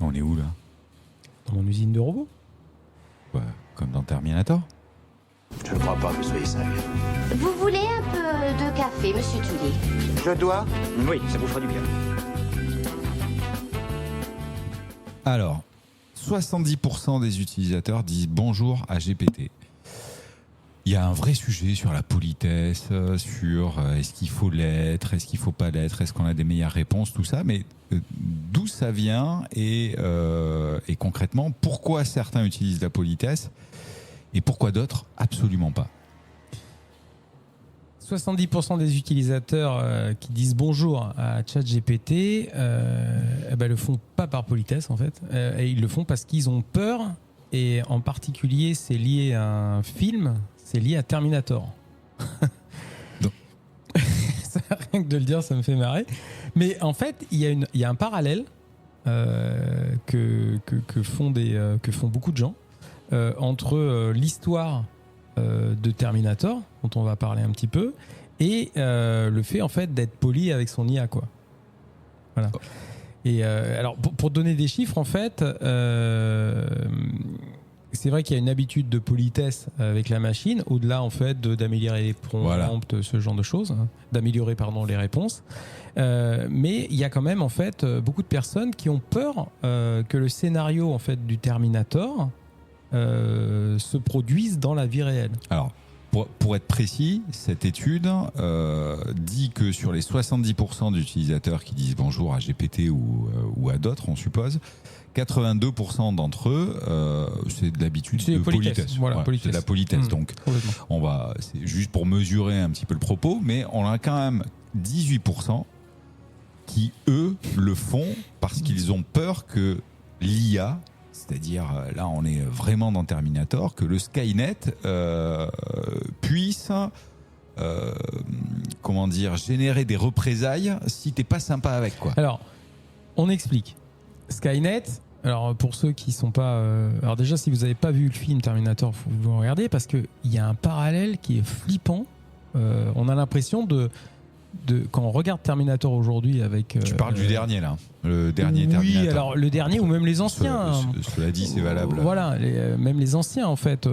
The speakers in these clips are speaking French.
On est où là? Dans mon usine de robots. Ouais, comme dans Terminator. Je ne crois pas que vous soyez sérieux. Vous voulez un peu de café, monsieur Tully? Je dois. Oui, ça vous fera du bien. Alors, 70% des utilisateurs disent bonjour à GPT. Il y a un vrai sujet sur la politesse, sur est-ce qu'il faut l'être, est-ce qu'il faut pas l'être, est-ce qu'on a des meilleures réponses, tout ça. Mais d'où ça vient et concrètement, pourquoi certains utilisent la politesse et pourquoi d'autres absolument pas? 70% des utilisateurs qui disent bonjour à ChatGPT le font pas par politesse en fait, et ils le font parce qu'ils ont peur, et en particulier c'est lié à un film, c'est lié à Terminator. Rien que de le dire, ça me fait marrer. Mais en fait, il y a un parallèle que font beaucoup de gens entre l'histoire de Terminator, dont on va parler un petit peu, et le fait en fait d'être poli avec son IA, quoi. Voilà. Et alors pour donner des chiffres, en fait, c'est vrai qu'il y a une habitude de politesse avec la machine, au-delà en fait d'améliorer les prompts, ce genre de choses, hein, d'améliorer les réponses. Mais il y a quand même en fait beaucoup de personnes qui ont peur que le scénario en fait du Terminator se produisent dans la vie réelle. Alors, pour être précis, cette étude dit que sur les 70% d'utilisateurs qui disent bonjour à GPT ou à d'autres, on suppose, 82% d'entre eux, c'est de l'habitude de politesse. Voilà, politesse. C'est de la politesse. Donc, c'est juste pour mesurer un petit peu le propos, mais on a quand même 18% qui, eux, le font parce qu'ils ont peur que l'IA, c'est-à-dire, là, on est vraiment dans Terminator, que le Skynet puisse, générer des représailles si t'es pas sympa avec, quoi. Alors, on explique. Skynet, alors pour ceux qui sont pas... alors déjà, si vous n'avez pas vu le film Terminator, il faut que vous le regardiez, parce qu'il y a un parallèle qui est flippant. On a l'impression quand on regarde Terminator aujourd'hui avec... Tu parles du dernier, là. Le dernier Terminator. Oui, alors le dernier ou même les anciens. Cela dit, c'est valable. Voilà, même les anciens, en fait.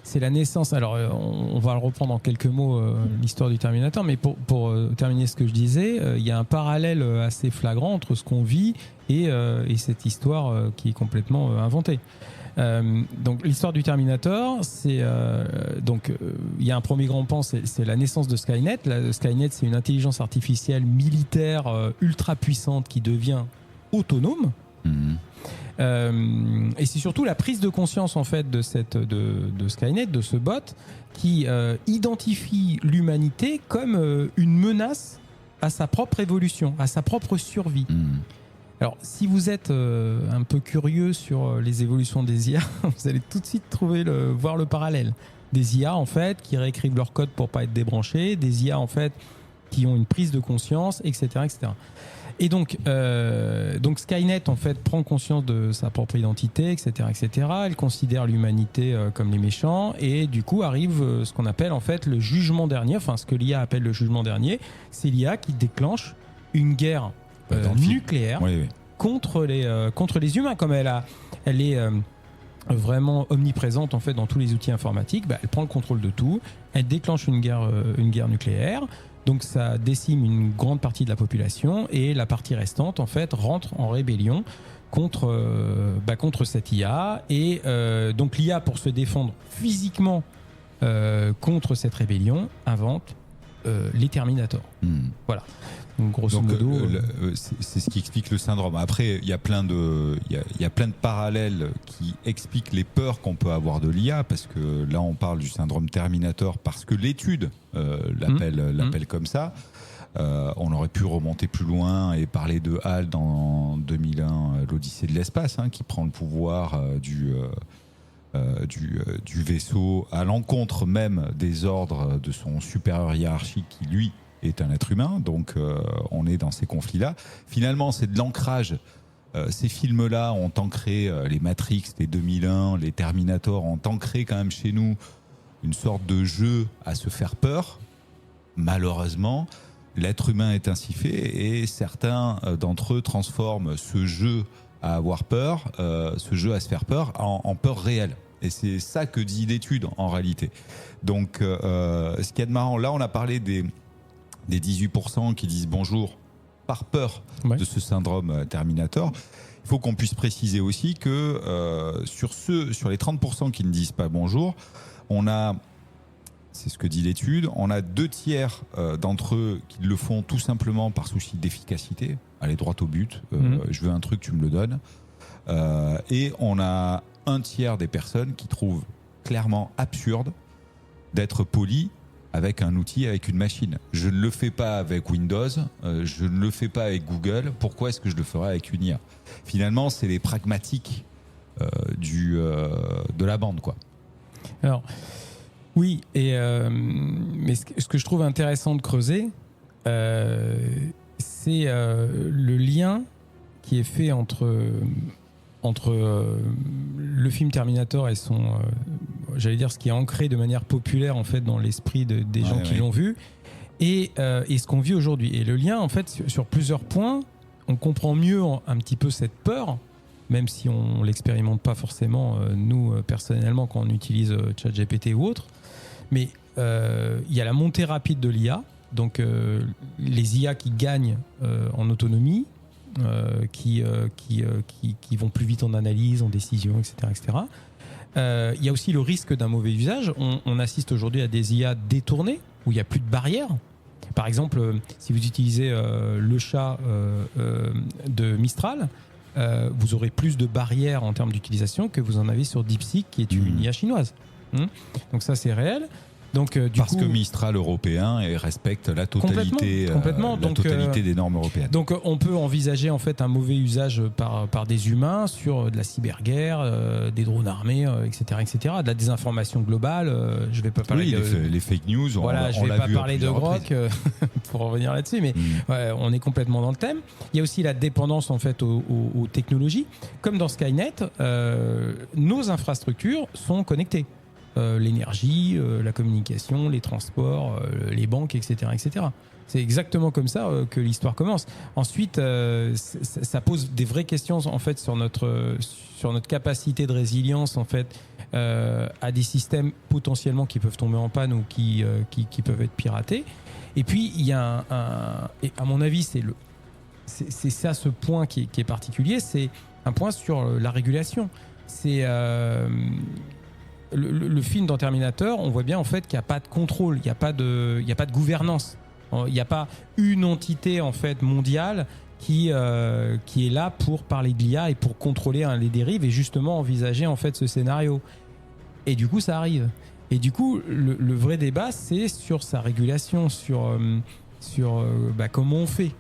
C'est la naissance... Alors, on va le reprendre en quelques mots, l'histoire du Terminator, mais pour terminer ce que je disais, il y a un parallèle assez flagrant entre ce qu'on vit et cette histoire qui est complètement inventée. Donc l'histoire du Terminator, c'est il y a un premier grand pan, c'est la naissance de Skynet. Skynet, c'est une intelligence artificielle militaire ultra puissante qui devient autonome. Et c'est surtout la prise de conscience en fait de Skynet, de ce bot, qui identifie l'humanité comme une menace à sa propre évolution, à sa propre survie. Alors, si vous êtes un peu curieux sur les évolutions des IA, vous allez tout de suite voir le parallèle. Des IA, en fait, qui réécrivent leur code pour pas être débranchés, des IA, en fait, qui ont une prise de conscience, etc., etc. Et donc Skynet, en fait, prend conscience de sa propre identité, etc., etc. Elle considère l'humanité comme les méchants, et du coup arrive ce qu'on appelle, en fait, le jugement dernier, enfin, ce que l'IA appelle le jugement dernier. C'est l'IA qui déclenche une guerre nucléaire contre les humains, comme elle est vraiment omniprésente en fait dans tous les outils informatiques. Elle prend le contrôle de tout, elle déclenche une guerre nucléaire, donc ça décime une grande partie de la population, et la partie restante en fait rentre en rébellion contre cette IA, et donc l'IA, pour se défendre physiquement contre cette rébellion, invente les Terminators. Voilà. Donc, grosso modo, c'est ce qui explique le syndrome. Après, il y a plein de parallèles qui expliquent les peurs qu'on peut avoir de l'IA, parce que là, on parle du syndrome Terminator parce que l'étude l'appelle comme ça. On aurait pu remonter plus loin et parler de HAL dans 2001, l'Odyssée de l'espace, qui prend le pouvoir du vaisseau à l'encontre même des ordres de son supérieur hiérarchique, qui lui est un être humain. Donc on est dans ces conflits-là. Finalement, c'est de l'ancrage. Ces films-là ont ancré les Matrix, les 2001, les Terminator, ont ancré quand même chez nous une sorte de jeu à se faire peur. Malheureusement, l'être humain est ainsi fait, et certains d'entre eux transforment ce jeu à avoir peur, ce jeu à se faire peur, en peur réelle. Et c'est ça que dit l'étude en réalité. Donc, ce qui est de marrant, là on a parlé des 18% qui disent bonjour par peur de ce syndrome Terminator. Il faut qu'on puisse préciser aussi que sur les 30% qui ne disent pas bonjour, on a, c'est ce que dit l'étude, on a 2/3 d'entre eux qui le font tout simplement par souci d'efficacité, aller droit au but, je veux un truc, tu me le donnes. Et on a 1/3 des personnes qui trouvent clairement absurde d'être poli avec un outil, avec une machine. Je ne le fais pas avec Windows, je ne le fais pas avec Google, pourquoi est-ce que je le ferais avec une IA ? Finalement, c'est les pragmatiques de la bande, quoi. Alors, oui, mais ce que je trouve intéressant de creuser, c'est le lien qui est fait entre le film Terminator et son, j'allais dire, ce qui est ancré de manière populaire en fait dans l'esprit des gens qui l'ont vu, et ce qu'on vit aujourd'hui. Et le lien, en fait, sur plusieurs points, on comprend mieux un petit peu cette peur, même si on l'expérimente pas forcément nous personnellement quand on utilise ChatGPT ou autre. Mais il y a la montée rapide de l'IA, donc les IA qui gagnent en autonomie. Qui vont plus vite en analyse, en décision, etc. etc. Il y a aussi le risque d'un mauvais usage. On assiste aujourd'hui à des IA détournées, où il n'y a plus de barrières. Par exemple, si vous utilisez le chat de Mistral, vous aurez plus de barrières en termes d'utilisation que vous en avez sur DeepSeek, qui est une IA chinoise. Donc ça, c'est réel. Donc, parce que Mistral européen respecte la totalité, totalité des normes européennes. Donc on peut envisager en fait un mauvais usage par des humains sur de la cyberguerre, des drones armés, etc., etc., de la désinformation globale. Je vais pas parler les fake news. Voilà, je vais pas parler de Grok pour revenir là-dessus, mais on est complètement dans le thème. Il y a aussi la dépendance en fait aux technologies, comme dans Skynet. Nos infrastructures sont connectées. L'énergie, la communication, les transports, les banques, etc., etc. C'est exactement comme ça que l'histoire commence. Ensuite, ça pose des vraies questions en fait sur notre capacité de résilience en fait à des systèmes potentiellement qui peuvent tomber en panne ou qui peuvent être piratés. Et puis il y a et à mon avis c'est ça ce point qui est particulier, c'est un point sur la régulation. C'est le film dans Terminator, on voit bien en fait qu'il n'y a pas de contrôle, il n'y a pas de gouvernance, il n'y a pas une entité en fait mondiale qui est là pour parler de l'IA et pour contrôler les dérives et justement envisager en fait ce scénario. Et du coup, ça arrive. Et du coup, le vrai débat, c'est sur sa régulation, sur comment on fait.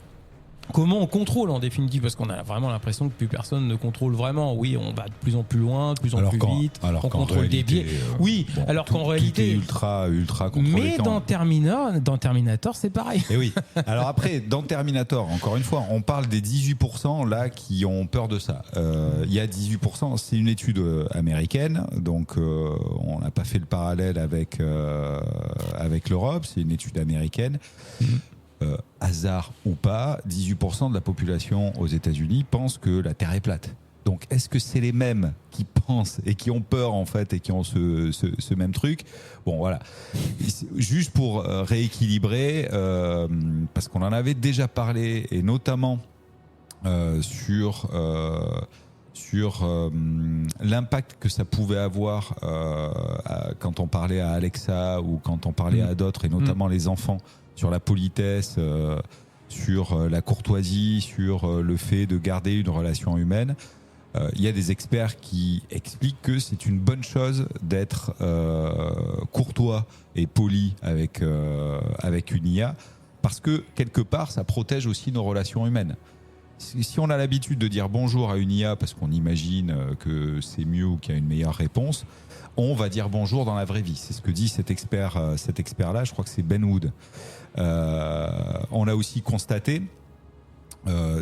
Comment on contrôle en définitive, parce qu'on a vraiment l'impression que plus personne ne contrôle vraiment. Oui, on va de plus en plus loin, de plus en plus vite, on contrôle des biais. Oui, bon, alors qu'en réalité... Tout est ultra contrôlé. Mais dans Terminator, c'est pareil. Et oui. Alors après, dans Terminator, encore une fois, on parle des 18% là qui ont peur de ça. Il y a 18%, c'est une étude américaine, donc on n'a pas fait le parallèle avec l'Europe, c'est une étude américaine. Hasard ou pas, 18% de la population aux États-Unis pense que la Terre est plate. Donc, est-ce que c'est les mêmes qui pensent et qui ont peur en fait et qui ont ce même truc ? Bon, voilà. Juste pour rééquilibrer, parce qu'on en avait déjà parlé et notamment sur l'impact que ça pouvait avoir quand on parlait à Alexa ou quand on parlait à d'autres et notamment les enfants. Sur la politesse, sur la courtoisie, sur le fait de garder une relation humaine. Il y a des experts qui expliquent que c'est une bonne chose d'être courtois et poli avec une IA, parce que quelque part, ça protège aussi nos relations humaines. Si on a l'habitude de dire bonjour à une IA parce qu'on imagine que c'est mieux ou qu'il y a une meilleure réponse, on va dire bonjour dans la vraie vie. C'est ce que dit cet expert-là, je crois que c'est Ben Wood. On a aussi constaté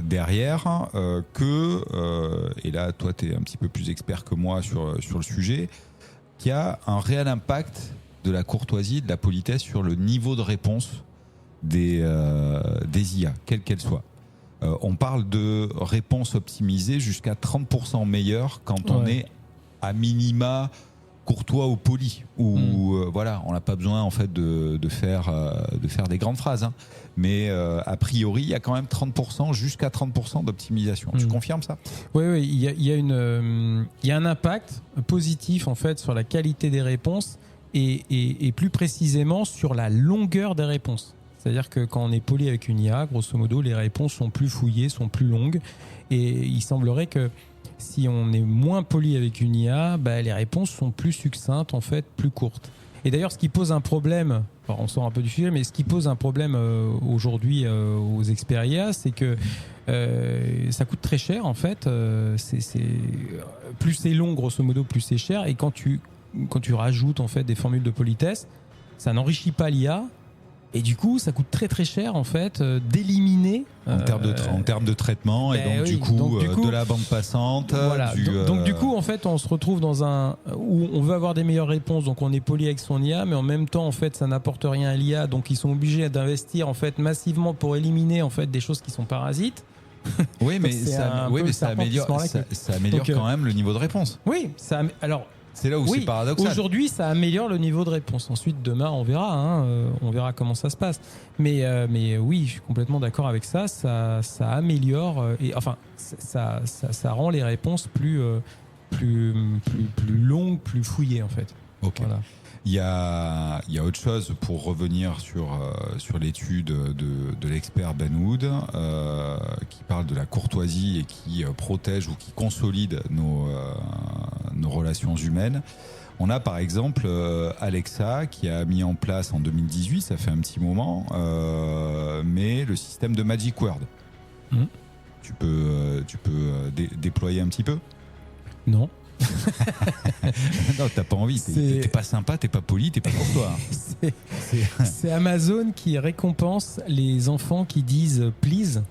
derrière que, et là toi tu es un petit peu plus expert que moi sur le sujet, qu'il y a un réel impact de la courtoisie, de la politesse sur le niveau de réponse des IA, quelles qu'elles soient. On parle de réponses optimisées jusqu'à 30% meilleures quand on est à minima courtois ou poli. Ou voilà, on n'a pas besoin en fait de faire des grandes phrases. Hein. Mais a priori, il y a quand même 30%, jusqu'à 30% d'optimisation. Tu confirmes ça ? Oui, il y a un impact positif en fait sur la qualité des réponses et plus précisément sur la longueur des réponses. C'est-à-dire que quand on est poli avec une IA, grosso modo, les réponses sont plus fouillées, sont plus longues. Et il semblerait que si on est moins poli avec une IA, les réponses sont plus succinctes, en fait, plus courtes. Et d'ailleurs, ce qui pose un problème, on sort un peu du sujet, mais ce qui pose un problème aujourd'hui aux experts IA, c'est que ça coûte très cher, en fait. Plus c'est long, grosso modo, plus c'est cher. Et quand tu rajoutes, en fait, des formules de politesse, ça n'enrichit pas l'IA. Et du coup, ça coûte très très cher en fait d'éliminer en termes de traitement et donc du coup de la bande passante. Voilà. Donc du coup, en fait, on se retrouve dans où on veut avoir des meilleures réponses, donc on est poli avec son IA, mais en même temps, en fait, ça n'apporte rien à l'IA, donc ils sont obligés d'investir en fait massivement pour éliminer en fait des choses qui sont parasites. Oui, mais ça améliore donc, quand même le niveau de réponse. Oui, alors. C'est là où c'est paradoxal. Aujourd'hui, ça améliore le niveau de réponse. Ensuite, demain, on verra. On verra comment ça se passe. Mais oui, je suis complètement d'accord avec ça. Ça améliore ça rend les réponses plus longues, plus fouillées en fait. Ok. Voilà. Il y a autre chose pour revenir sur l'étude de l'expert Ben Wood qui parle de la courtoisie et qui protège ou qui consolide nos relations humaines. On a par exemple Alexa qui a mis en place en 2018, ça fait un petit moment, mais le système de Magic Word. Tu peux déployer un petit peu ? Non. Non, t'as pas envie, t'es pas sympa, t'es pas poli, t'es pas pour toi. C'est Amazon qui récompense les enfants qui disent please,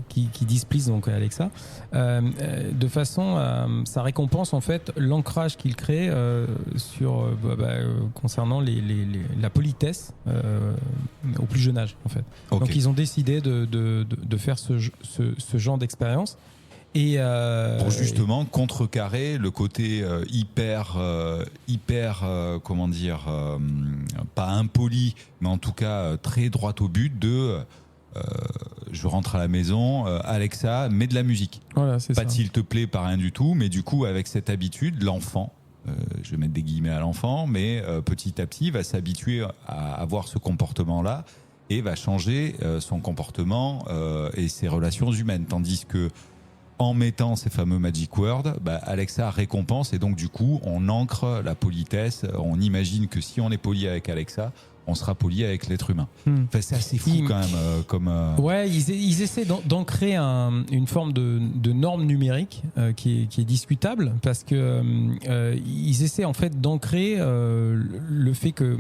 qui disent please donc à Alexa, de façon ça récompense en fait l'ancrage qu'ils créent concernant la politesse au plus jeune âge en fait. Okay. Donc ils ont décidé de faire ce genre d'expérience. Pour justement contrecarrer le côté hyper comment dire, pas impoli, mais en tout cas très droit au but de je rentre à la maison, Alexa, mets de la musique. Voilà, c'est pas ça. de s'il te plaît, pas rien du tout, mais du coup avec cette habitude, l'enfant, je vais mettre des guillemets à l'enfant, mais petit à petit va s'habituer à avoir ce comportement-là et va changer son comportement et ses relations humaines, tandis que en mettant ces fameux Magic Words, Alexa récompense et donc du coup on ancre la politesse. On imagine que si on est poli avec Alexa, on sera poli avec l'être humain. Enfin, c'est assez fou quand même. Ouais, ils essaient d'ancrer une forme de norme numérique qui est discutable parce que ils essaient en fait d'ancrer le fait que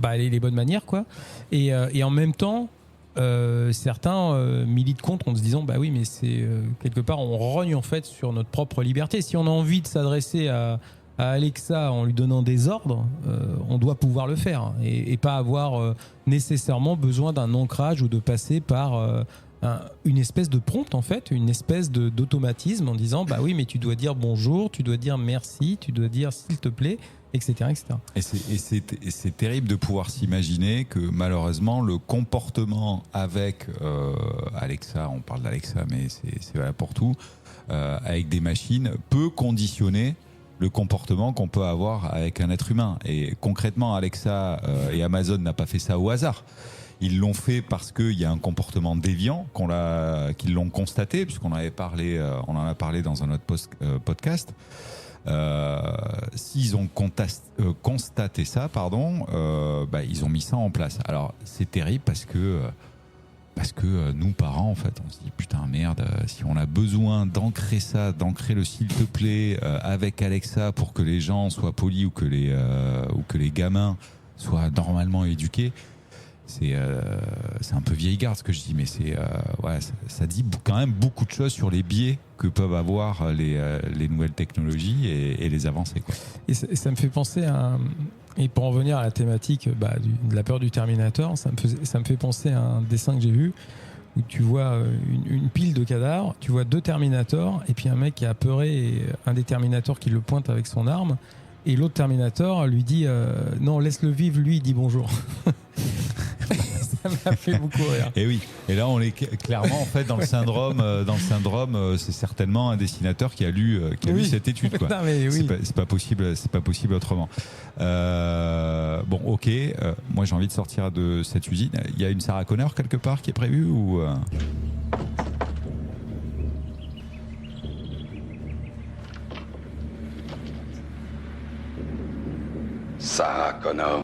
les bonnes manières quoi. Et en même temps. Certains militent contre en se disant oui mais c'est quelque part on rogne en fait sur notre propre liberté. Si on a envie de s'adresser à Alexa en lui donnant des ordres, on doit pouvoir le faire et pas avoir nécessairement besoin d'un ancrage ou de passer par une espèce de prompt en fait, une espèce d'automatisme en disant oui mais tu dois dire bonjour, tu dois dire merci, tu dois dire s'il te plaît, etc. Et c'est terrible de pouvoir s'imaginer que malheureusement le comportement avec Alexa, on parle d'Alexa mais c'est valable pour tout, avec des machines peut conditionner le comportement qu'on peut avoir avec un être humain. Et concrètement Alexa et Amazon n'a pas fait ça au hasard. Ils l'ont fait parce qu'il y a un comportement déviant qu'ils l'ont constaté, puisqu'on avait parlé, on en a parlé dans un autre podcast. S'ils ont constaté ça, ils ont mis ça en place. Alors c'est terrible parce que nous parents en fait on se dit putain merde, si on a besoin d'ancrer le s'il te plaît avec Alexa pour que les gens soient polis ou que les gamins soient normalement éduqués, c'est un peu vieille garde ce que je dis, mais ça dit quand même beaucoup de choses sur les biais que peuvent avoir les nouvelles technologies et les avancées quoi. Et ça me fait penser et pour en revenir à la thématique de la peur du Terminator, ça me fait penser à un dessin que j'ai vu où tu vois une pile de cadavres, tu vois 2 Terminators, et puis un mec qui est apeuré, et un des Terminators qui le pointe avec son arme, et l'autre Terminator lui dit non, laisse-le vivre, lui il dit bonjour. Ça m'a fait beaucoup rire. Et oui, et là on est clairement en fait dans le syndrome, c'est certainement un dessinateur qui a lu cette étude, quoi. Non, mais oui. C'est pas possible autrement. Bon, ok, moi j'ai envie de sortir de cette usine. Il y a une Sarah Connor quelque part qui est prévue ou Sarah Connor.